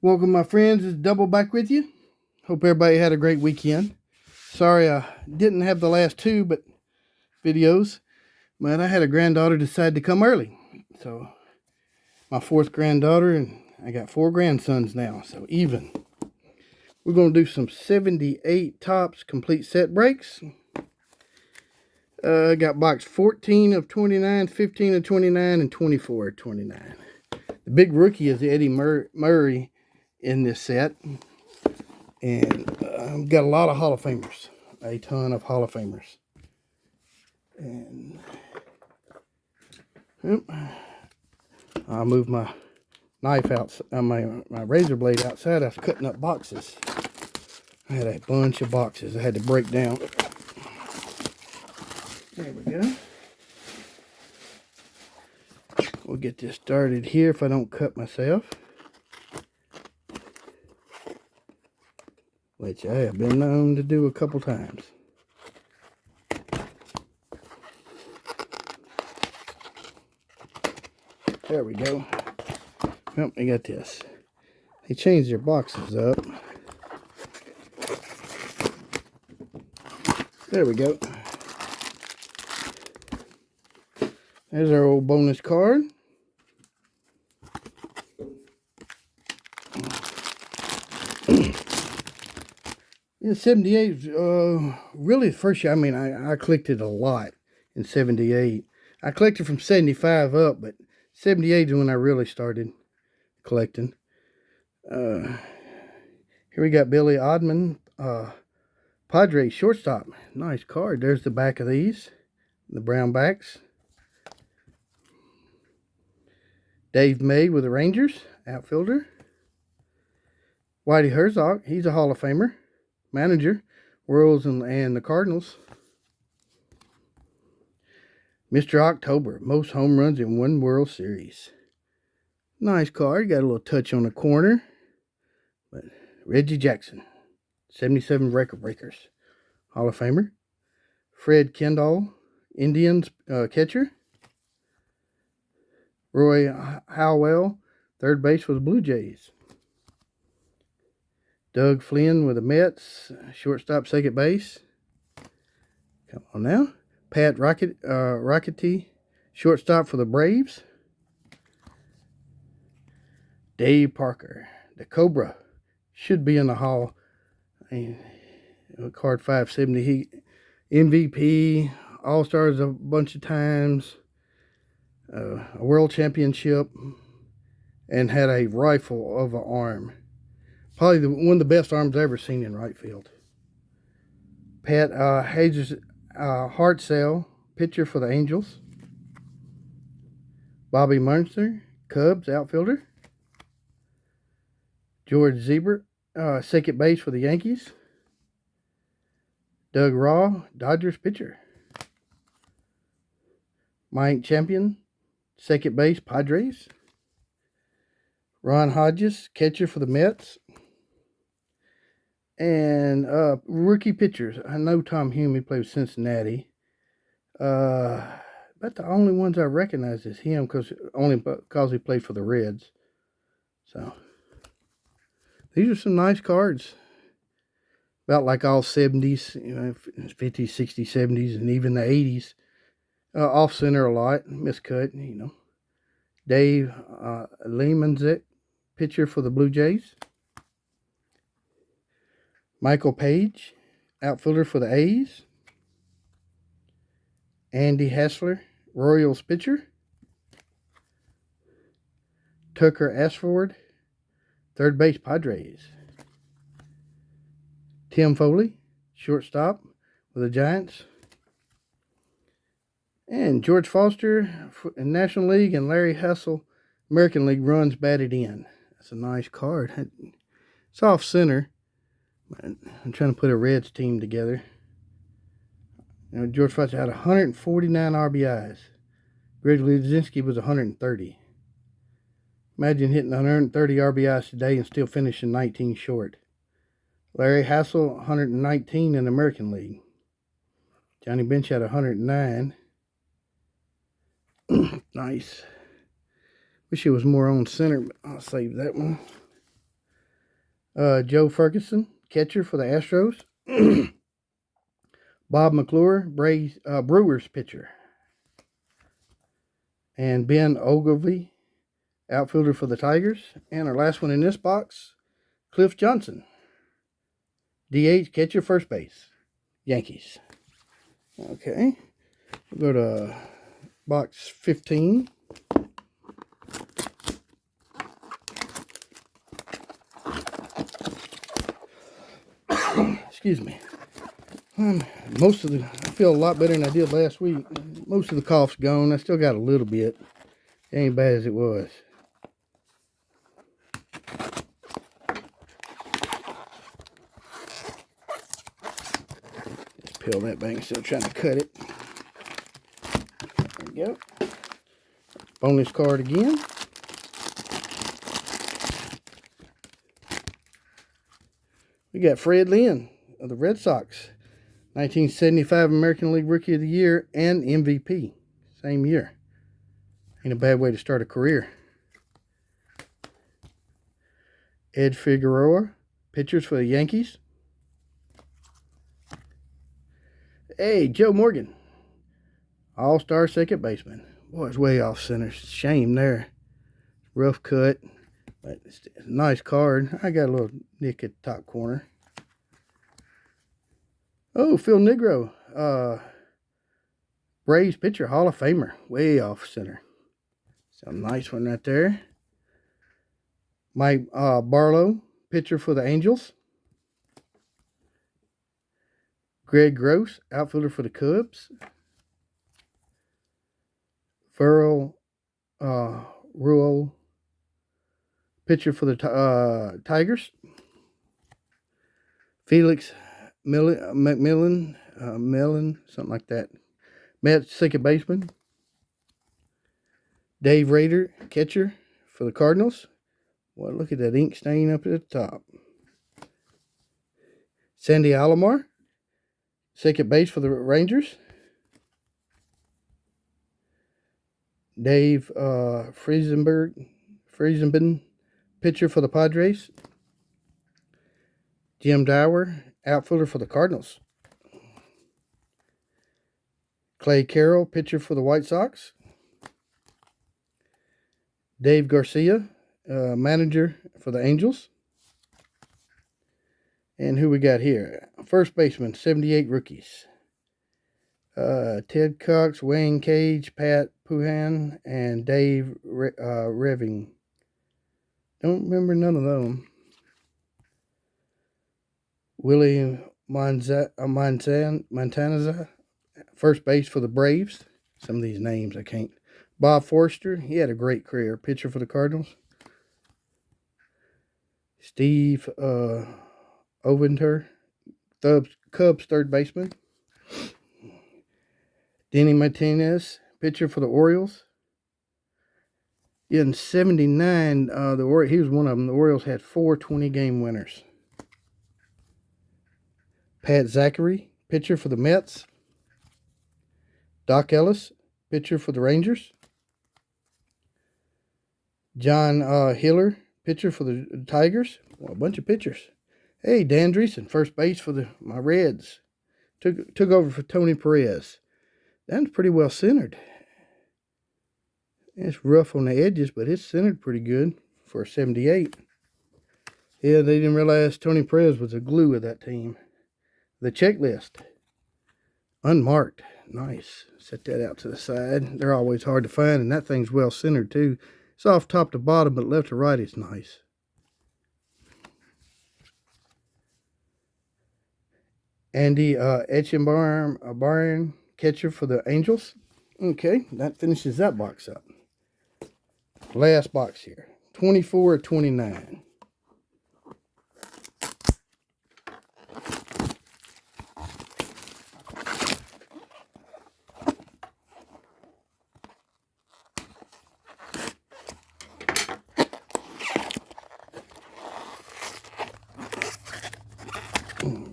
Welcome, my friends. It's Double back with you. Hope everybody had a great weekend. Sorry I didn't have the last two videos, but I had a granddaughter decide to come early. So my fourth granddaughter, and I got 4 grandsons now, so even. We're going to do some 78 Topps complete set breaks. I got box 14 of 29, 15 of 29, and 24 of 29. The big rookie is Eddie Murray in this set. And I've got a lot of Hall of Famers. A ton of Hall of Famers. And I'll move my knife out, my razor blade outside. I was cutting up boxes. I had a bunch of boxes I had to break down. There we go. We'll get this started here if I don't cut myself. Which I have been known to do a couple times. There we go. Well, I got this. They changed their boxes up. There we go. There's our old bonus card. Yeah, 78, really the first year. I mean, I collected a lot in 78. I collected from 75 up, but 78 is when I really started collecting. Here we got Billy Odman, Padres shortstop. Nice card. There's the back of these, the brown backs. Dave May with the Rangers, outfielder. Whitey Herzog, he's a Hall of Famer. Manager, Royals and the Cardinals. Mr. October, most home runs in one World Series. Nice card, got a little touch on the corner. But Reggie Jackson, 77 record breakers, Hall of Famer. Fred Kendall, Indians catcher. Roy Howell, third base for the Blue Jays. Doug Flynn with the Mets, shortstop, second base. Come on now. Pat Rockety, shortstop for the Braves. Dave Parker, the Cobra, should be in the Hall. Card 570. He MVP, All-Stars a bunch of times. A world championship, and had a rifle of an arm. Probably one of the best arms I've ever seen in right field. Pat Hartzell, pitcher for the Angels. Bobby Munster, Cubs outfielder. George Zebra, second base for the Yankees. Doug Raw, Dodgers pitcher. Mike Champion, second base, Padres. Ron Hodges, catcher for the Mets. And rookie pitchers. I know Tom Hume, he played with Cincinnati. But the only ones I recognize is him because he played for the Reds. So these are some nice cards. About like all 70s, 50s, 60s, 70s, and even the 80s. Off center a lot, miscut, Dave Lemanzik, pitcher for the Blue Jays. Michael Page, outfielder for the A's. Andy Hassler, Royals pitcher. Tucker Ashford, third base, Padres. Tim Foley, shortstop for the Giants. And George Foster in National League, and Larry Hassel, American League runs batted in. That's a nice card. It's off center. I'm trying to put a Reds team together. George Foster had 149 RBIs. Greg Luzinski was 130. Imagine hitting 130 RBIs today and still finishing 19 short. Larry Hassel, 119 in the American League. Johnny Bench had 109. Nice. Wish it was more on center, but I'll save that one. Joe Ferguson, catcher for the Astros. Bob McClure, Brewers pitcher. And Ben Ogilvy, outfielder for the Tigers. And our last one in this box, Cliff Johnson, DH, catcher, first base, Yankees. Okay, we'll go to box 15. Excuse me. I feel a lot better than I did last week. Most of the cough's gone. I still got a little bit. It ain't bad as it was. Just peel that back. Still trying to cut it. There we go. Bonus card again. We got Fred Lynn of the Red Sox. 1975 American League Rookie of the Year and MVP. Same year. Ain't a bad way to start a career. Ed Figueroa, pitchers for the Yankees. Hey, Joe Morgan, all-star second baseman. Boy, it's way off center. Shame there. Rough cut, but it's a nice card. I got a little nick at the top corner. Oh, Phil Negro, Braves pitcher, Hall of Famer, way off center. Some nice one right there. Mike Barlow, pitcher for the Angels. Greg Gross, outfielder for the Cubs. Farrell Ruel, pitcher for the Tigers. Felix McMillan, something like that. Mets second baseman. Dave Rader, catcher for the Cardinals. Well, look at that ink stain up at the top. Sandy Alomar, second base for the Rangers. Dave Friesenben, pitcher for the Padres. Jim Dower, outfielder for the Cardinals. Clay Carroll, pitcher for the White Sox. Dave Garcia, manager for the Angels. And who we got here? First baseman, 78 rookies. Ted Cox, Wayne Cage, Pat Puhan, and Dave Reving. Don't remember none of them. Willie Montanaza, first base for the Braves. Some of these names I can't. Bob Forster, he had a great career. Pitcher for the Cardinals. Steve Oventer, Cubs third baseman. Denny Martinez, pitcher for the Orioles. In 79, he was one of them. The Orioles had 4 20-game winners. Pat Zachary, pitcher for the Mets. Doc Ellis, pitcher for the Rangers. John Hiller, pitcher for the Tigers. Well, a bunch of pitchers. Hey, Dan Dreesen, first base for my Reds. Took over for Tony Perez. That's pretty well centered. It's rough on the edges, but it's centered pretty good for a 78. Yeah, they didn't realize Tony Perez was the glue of that team. The checklist. Unmarked. Nice. Set that out to the side. They're always hard to find, and that thing's well centered too. It's off top to bottom, but left to right it's nice. Andy Echenbarn, catcher for the Angels. Okay, that finishes that box up. Last box here. 24 or 29.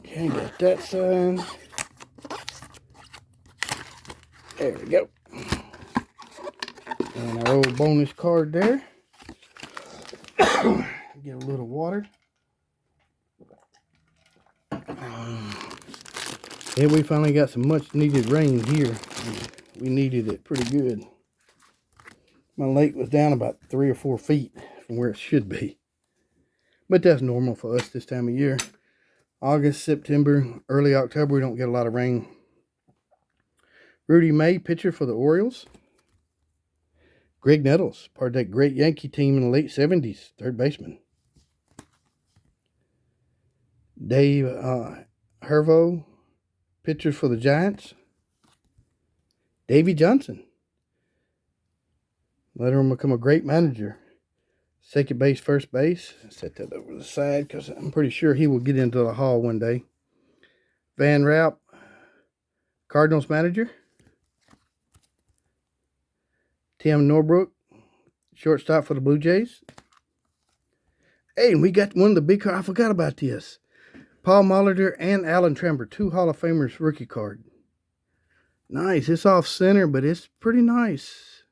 Okay, got that signed. There we go. And our old bonus card there. Get a little water. And we finally got some much needed rain here. We needed it pretty good. My lake was down about 3 or 4 feet from where it should be. But that's normal for us this time of year. August, September, early October, we don't get a lot of rain. Rudy May, pitcher for the Orioles. Greg Nettles, part of that great Yankee team in the late 70s, third baseman. Dave Hervo, pitcher for the Giants. Davey Johnson, let him become a great manager. Second base, first base. Set that over the side because I'm pretty sure he will get into the Hall one day. Van Rapp, Cardinals manager. Tim Norbrook, shortstop for the Blue Jays. Hey, and we got one of the big cards. I forgot about this. Paul Molitor and Alan Trammell, 2 Hall of Famers rookie card. Nice. It's off center, but it's pretty nice.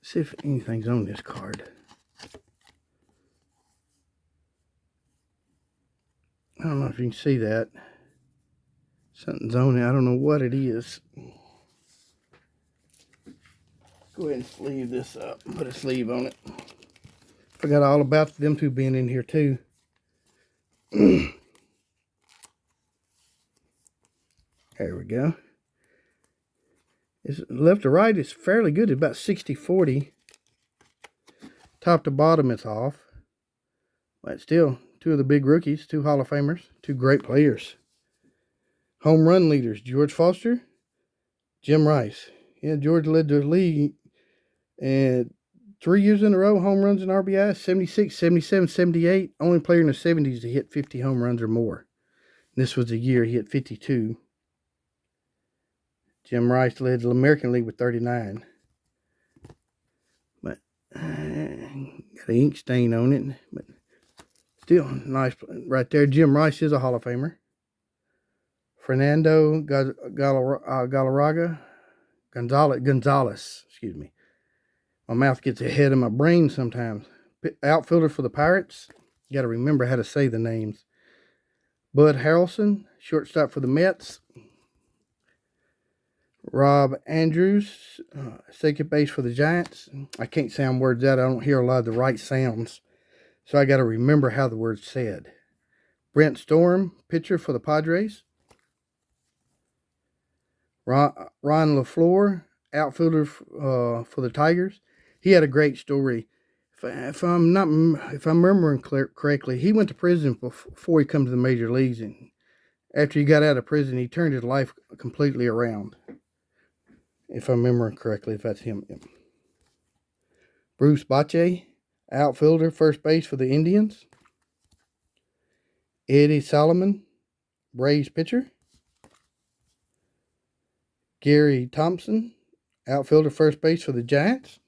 Let's see if anything's on this card. I don't know if you can see that. Something's on it. I don't know what it is. Go ahead and sleeve this up. Put a sleeve on it. Forgot all about them two being in here too. There we go. It's left to right, it's fairly good. It's about 60-40. Top to bottom, it's off. But still, 2 of the big rookies, 2 Hall of Famers, 2 great players. Home run leaders, George Foster, Jim Rice. Yeah, George led the league and 3 years in a row, home runs and RBIs, 76, 77, 78. Only player in the 70s to hit 50 home runs or more. This was the year he hit 52. Jim Rice led the American League with 39. But got an ink stain on it. But still nice right there. Jim Rice is a Hall of Famer. Fernando Galarraga Gonzalez, excuse me. My mouth gets ahead of my brain sometimes. Outfielder for the Pirates. You got to remember how to say the names. Bud Harrelson, shortstop for the Mets. Rob Andrews, second base for the Giants. I can't sound words out. I don't hear a lot of the right sounds. So I got to remember how the word's said. Brent Storm, pitcher for the Padres. Ron LaFleur, outfielder for the Tigers. He had a great story. If I'm remembering correctly, he went to prison before he come to the major leagues, and after he got out of prison, he turned his life completely around. If I'm remembering correctly, if that's him. Bruce Bochy, outfielder, first base for the Indians. Eddie Solomon, Braves pitcher. Gary Thompson, outfielder, first base for the Giants.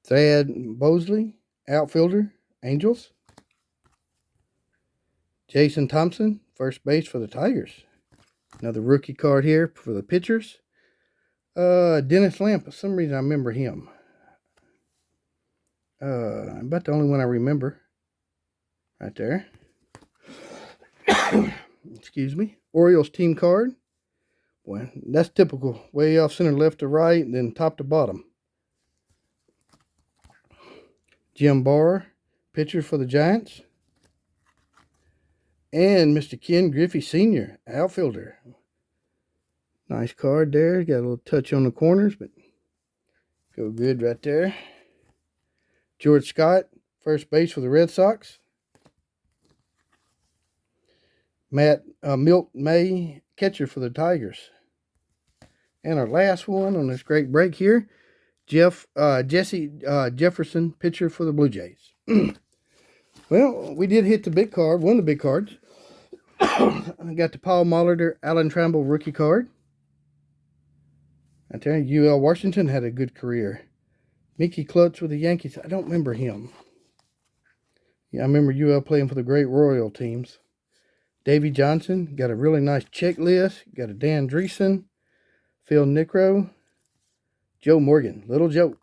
Thad Bosley, outfielder, Angels. Jason Thompson, first base for the Tigers. Another rookie card here for the pitchers. Dennis Lamp, for some reason I remember him. About the only one I remember. Right there. Excuse me. Orioles team card. Well, that's typical. Way off center, left to right, and then top to bottom. Jim Barr, pitcher for the Giants. And Mr. Ken Griffey Sr., outfielder. Nice card there. Got a little touch on the corners, but go good right there. George Scott, first base for the Red Sox. Milt May, catcher for the Tigers. And our last one on this great break here, Jesse Jefferson, pitcher for the Blue Jays. Well, we did hit the big card, one of the big cards. I got the Paul Molitor, Alan Trammell rookie card. I tell you, UL Washington had a good career. Mickey Klutz with the Yankees, I don't remember him. Yeah, I remember UL playing for the great Royal teams. Davey Johnson, got a really nice checklist. Got a Dan Dreesen, Phil Niekro, Joe Morgan, Little Joe.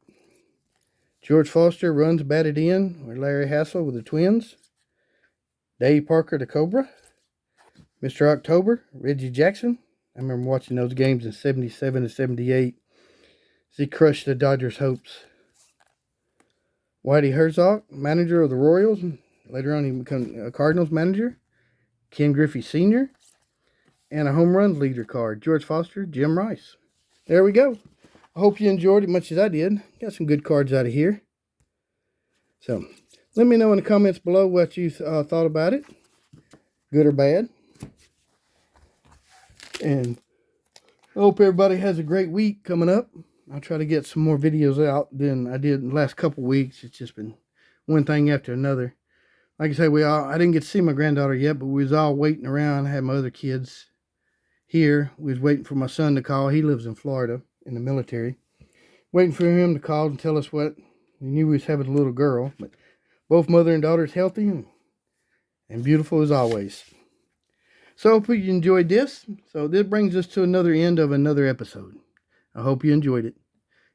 George Foster runs batted in with Larry Hassel with the Twins. Dave Parker, the Cobra. Mr. October, Reggie Jackson. I remember watching those games in 77 and 78 as he crushed the Dodgers' hopes. Whitey Herzog, manager of the Royals. Later on, he became a Cardinals manager. Ken Griffey Sr. And a home run leader card, George Foster, Jim Rice. There we go. I hope you enjoyed it much as I did. Got some good cards out of here. So, let me know in the comments below what you thought about it. Good or bad. And I hope everybody has a great week coming up. I'll try to get some more videos out than I did in the last couple weeks. It's just been one thing after another. Like I say, I didn't get to see my granddaughter yet, but we was all waiting around. I had my other kids here. We was waiting for my son to call. He lives in Florida in the military. Waiting for him to call and tell us what. We knew we was having a little girl, but both mother and daughter is healthy and beautiful as always. So I hope you enjoyed this. So this brings us to another end of another episode. I hope you enjoyed it.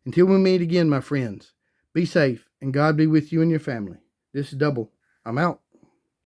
Until we meet again, my friends, be safe and God be with you and your family. This is Double. I'm out.